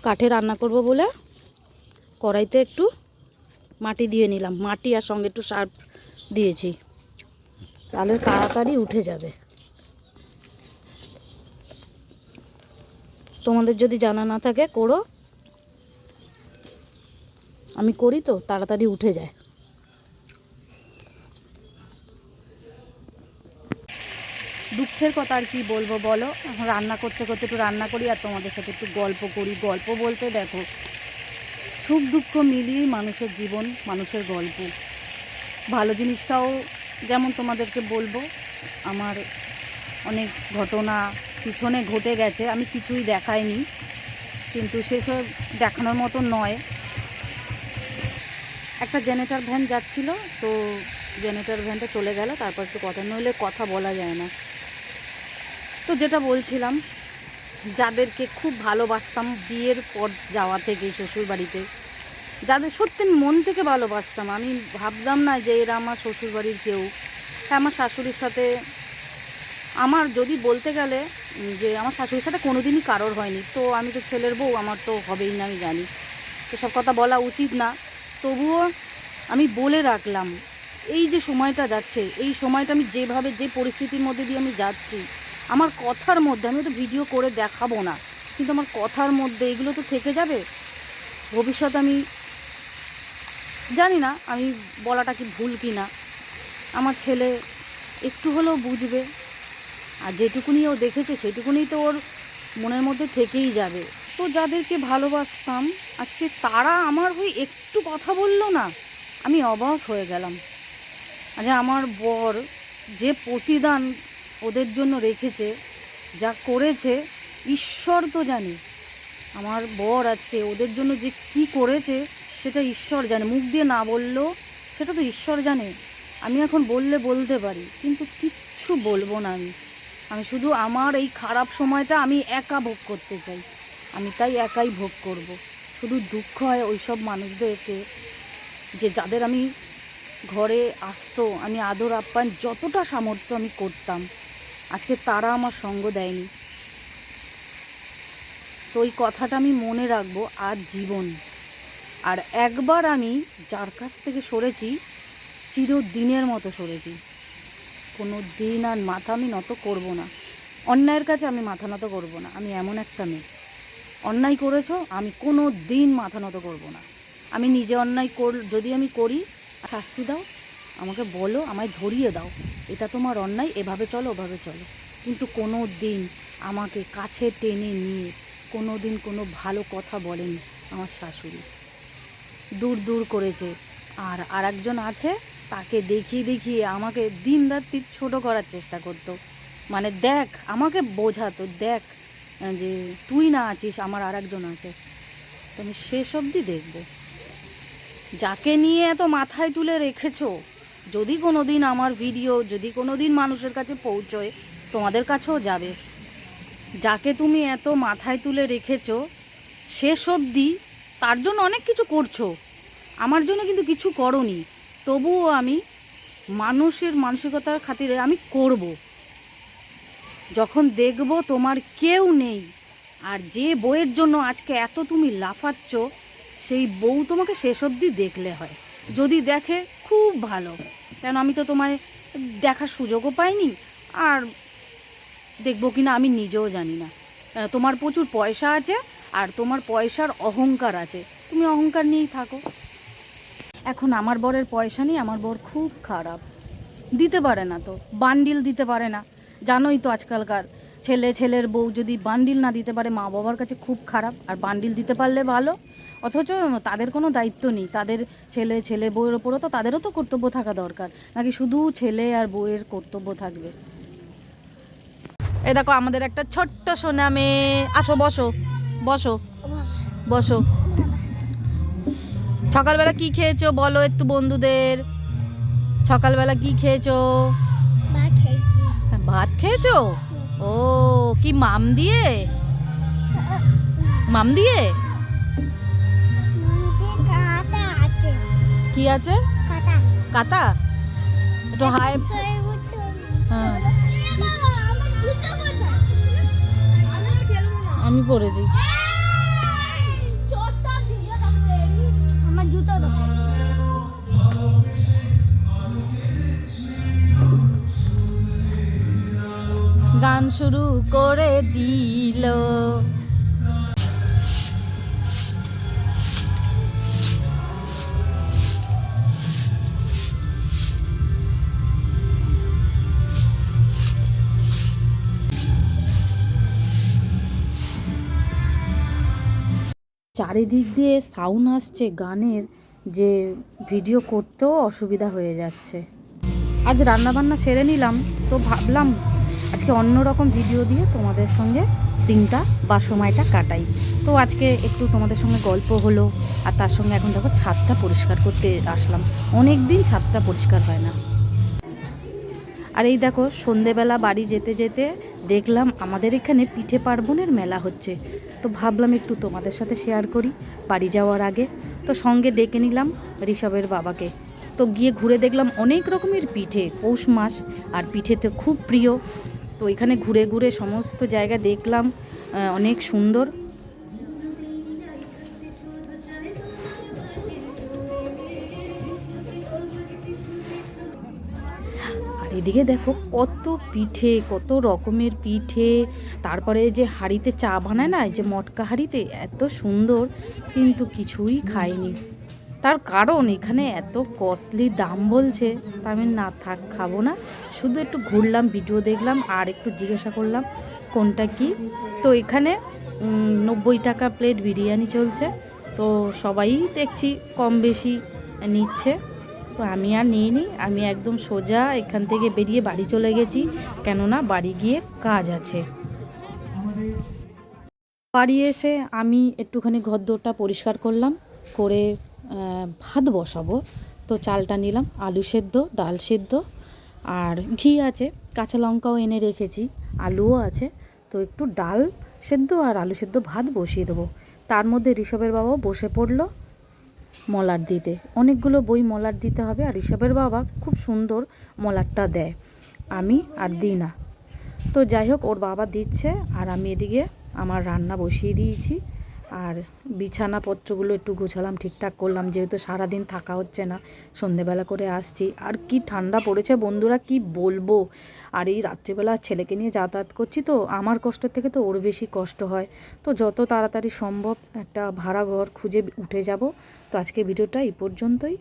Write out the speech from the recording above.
কাঠে রান্না করব বলে কড়াইতে একটু মাটি দিয়ে নিলাম, মাটি আর সঙ্গে একটু সার্ফ দিয়েছি, তাহলে তাড়াতাড়ি উঠে যাবে। তোমাদের যদি জানা না থাকে করো, আমি করি তো তাড়াতাড়ি উঠে যায়। দুঃখের কথা আর কি বলবো বলো, রান্না করতে করতে একটু রান্না করি আর তোমাদের সাথে একটু গল্প করি। গল্প বলতে দেখো, সুখ দুঃখ মিলিয়েই মানুষের জীবন, মানুষের গল্প। ভালো জিনিসটাও যেমন তোমাদেরকে বলবো, আমার অনেক ঘটনা পিছনে ঘটে গেছে, আমি কিছুই দেখাইনি, কিন্তু সেসব দেখানোর মতো নয়। একটা জেনারেটর ভ্যান যাচ্ছিল, তো জেনারেটর ভ্যানটা চলে গেল, তারপর একটু কথা, নইলে কথা বলা যায় না। তো যেটা বলছিলাম, যাদেরকে খুব ভালোবাসতাম বিয়ের পর যাওয়া থেকে শ্বশুরবাড়িতে, যাদের সত্যি মন থেকে ভালোবাসতাম, আমি ভাবতাম না যে এরা আমার শ্বশুরবাড়ির কেউ। হ্যাঁ, আমার শাশুড়ির সাথে, আমার যদি বলতে গেলে যে আমার শাশুড়ির সাথে কোনো দিনই কারোর হয়নি, তো আমি তো ছেলের বউ, আমার তো হবেই না, আমি জানি এসব কথা বলা উচিত না। তবুও আমি বলে রাখলাম, এই যে সময়টা যাচ্ছে, এই সময়টা আমি যেভাবে, যে পরিস্থিতির মধ্যে দিয়ে আমি যাচ্ছি, আমার কথার মধ্যে, আমি তো ভিডিও করে দেখাবো না, কিন্তু আমার কথার মধ্যে এগুলো তো থেকে যাবে। ভবিষ্যতে আমি জানি না আমি বলাটা কি ভুল কি না, আমার ছেলে একটু হলেও বুঝবে, আর যেটুকুনি ও দেখেছে সেটুকুনি তো ওর মনের মধ্যে থেকেই যাবে। তো যাদেরকে ভালোবাসতাম, আজকে তারা আমার হয়ে একটু কথা বললো না, আমি অবাক হয়ে গেলাম। আচ্ছা, আমার বর যে প্রতিদান ওদের জন্য রেখেছে, যা করেছে, ঈশ্বর তো জানে। আমার বর আজকে ওদের জন্য যে কি করেছে সেটা ঈশ্বর জানে, মুখ দিয়ে না বললেও সেটা তো ঈশ্বর জানে। আমি এখন বললে বলতে পারি, কিন্তু কিচ্ছু বলবো না। আমি শুধু আমার এই খারাপ সময়টা আমি একা ভোগ করতে চাই, আমি তাই একাই ভোগ করব। শুধু দুঃখ হয় ওই সব মানুষদেরকে, যে যাদের আমি ঘরে আসতো, আমি আদর আপ্যায়ন যতটা সামর্থ্য আমি করতাম, আজকে তারা আমার সঙ্গ দেয়নি। তো ওই কথাটা আমি মনে রাখবো আজ জীবন। আর একবার আমি যার কাছ থেকে সরেছি, চিরদিনের মতো সরেছি, কোনো দিন আর মাথা আমি নত করব না। অন্যায়ের কাছে আমি মাথা নত করব না, আমি এমন একটা মেয়ে। অন্যায় করেছো, আমি কোনো দিন মাথা নত করব না। আমি নিজে অন্যায় যদি আমি করি, শাস্তি দাও, আমাকে বলো, আমায় ধরিয়ে দাও, এটা তোমার অন্যায়, এভাবে চলো ওভাবে চলো, কিন্তু কোনো দিন আমাকে কাছে টেনে নিয়ে কোনো দিন কোনো ভালো কথা বলেনি আমার শাশুড়ি। দূর দূর করেছে। আর আরেকজন আছে, তাকে দেখিয়ে দেখিয়ে আমাকে দিন রাত্রি ছোটো করার চেষ্টা করতো, মানে দেখ, আমাকে বোঝাতো, দেখ যে তুই না আছিস, আমার আরেকজন আছে। তো আমি শেষ অবধি দেখব। যাকে নিয়ে এত মাথায় তুলে রেখেছো, যদি কোনো দিন আমার ভিডিও, যদি কোনো দিন মানুষের কাছে পৌঁছয়, তোমাদের কাছেও যাবে। যাকে তুমি এত মাথায় তুলে রেখেছো শেষ অবধি, তার জন্য অনেক কিছু করছো, আমার জন্য কিন্তু কিছু করোনি, তবুও আমি মানুষের মানসিকতার খাতিরে আমি করব। যখন দেখব তোমার কেউ নেই, আর যে বউয়ের জন্য আজকে এত তুমি লাফাচ্ছ, সেই বউ তোমাকে শেষ অবধি দেখলে হয়। যদি দেখে খুব ভালো, কেন আমি তো তোমায় দেখার সুযোগও পাইনি, আর দেখবো কিনা আমি নিজেও জানি না। তোমার প্রচুর পয়সা আছে, আর তোমার পয়সার অহংকার আছে, তুমি অহংকার নিয়েই থাকো। এখন আমার বরের পয়সা নেই, আমার বর খুব খারাপ, দিতে পারে না, তো বান্ডিল দিতে পারে না। জানোই তো আজকালকার ছেলের বউ যদি বান্ডিল না দিতে পারে, মা বাবার কাছে খুব খারাপ। আর বান্ডিল দিতে পারলে ভালো, অথচ তাদের কোনো দায়িত্ব নেই। তাদের ছেলে বউয়ের ওপরও তো তাদেরও তো কর্তব্য থাকা দরকার, নাকি শুধু ছেলে আর বউয়ের কর্তব্য থাকবে? এই দেখো আমাদের একটা ছোট্ট সোনা মেয়ে, আসো বসো বসো বসো। সকালবেলা কি খেয়েছো বলো একটু বন্ধুদের? সকালবেলা কি খেয়েছো? ভাত খেয়েছো? ও, কি মাম দিয়ে? মাম দিয়ে কি আছে? কাতা। একটু হাই। হ্যাঁ, আমি পড়েছি। গান শুরু করে দিল। চারিদিক দিয়ে সাউন্ড আসছে গানের, যে ভিডিও করতেও অসুবিধা হয়ে যাচ্ছে। আজ রান্নাবান্না সেরে নিলাম, তো ভাবলাম আজকে অন্যরকম ভিডিও দিয়ে তোমাদের সঙ্গে দিনটা বা সময়টা কাটাই। তো আজকে একটু তোমাদের সঙ্গে গল্প হলো, আর তার সঙ্গে এখন দেখো ছাদটা পরিষ্কার করতে আসলাম। অনেক দিন ছাদটা পরিষ্কার হয় না। আর এই দেখো সন্ধেবেলা বাড়ি যেতে যেতে দেখলাম আমাদের এখানে পিঠে পার্বণের মেলা হচ্ছে। তো ভাবলাম একটু তোমাদের সাথে শেয়ার করি বাড়ি যাওয়ার আগে। তো সঙ্গে ডেকে নিলাম ঋষভের বাবাকে। তো গিয়ে ঘুরে দেখলাম অনেক রকমের পিঠে, পৌষ মাস আর পিঠে তো খুব প্রিয়। তো এখানে ঘুরে ঘুরে সমস্ত জায়গা দেখলাম, অনেক সুন্দর। আর এদিকে দেখো কত পিঠে, কত রকমের পিঠে। তারপরে যে হাঁড়িতে চা বানায় না, যে মটকা হাঁড়িতে, এত সুন্দর, কিন্তু কিছুই খাইনি। তার কারণ এখানে এত কস্টলি দাম বলছে, তা আমি না থাক, খাবো না। শুধু একটু ঘুরলাম, ভিডিও দেখলাম, আর একটু জিজ্ঞাসা করলাম কোনটা কি। তো এখানে 90 টাকা প্লেট বিরিয়ানি চলছে। তো সবাই দেখছি কম বেশি নিচ্ছে। তো আমি আর নিইনি, আমি একদম সোজা এখান থেকে বেরিয়ে বাড়ি চলে গেছি, কেননা বাড়ি গিয়ে কাজ আছে। বাড়ি এসে আমি একটুখানি ঘরদোরটা পরিষ্কার করলাম, করে ভাত বসাবো। তো চালটা নিলাম, আলু সেদ্ধ, ডাল সেদ্ধ, আর ঘি আছে, কাঁচা লঙ্কাও এনে রেখেছি, আলুও আছে। তো একটু ডাল সেদ্ধ আর আলু সেদ্ধ ভাত বসিয়ে দেবো। তার মধ্যে ঋষভের বাবাও বসে পড়লো মলাট দিতে। অনেকগুলো বই মলাট দিতে হবে, আর ঋষভের বাবা খুব সুন্দর মলাটটা দেয়, আমি আর দিই না। তো যাই হোক, ওর বাবা দিচ্ছে, আর আমি এদিকে আমার রান্না বসিয়ে দিয়েছি। আর বিছানাপত্রগুলো একটু গুছালাম, ঠিকঠাক করলাম, যেহেতু সারাদিন থাকা হচ্ছে না, সন্ধেবেলা করে আসছি। আর কি ঠান্ডা পড়েছে বন্ধুরা, কি বলবো। আর এই রাত্রিবেলা ছেলেকে নিয়ে যাতায়াত করছি, তো আমার কষ্টের থেকে তো ওর বেশি কষ্ট হয়। তো যত তাড়াতাড়ি সম্ভব একটা ভাড়া ঘর খুঁজে উঠে যাব। তো আজকে ভিডিওটা এই পর্যন্তই।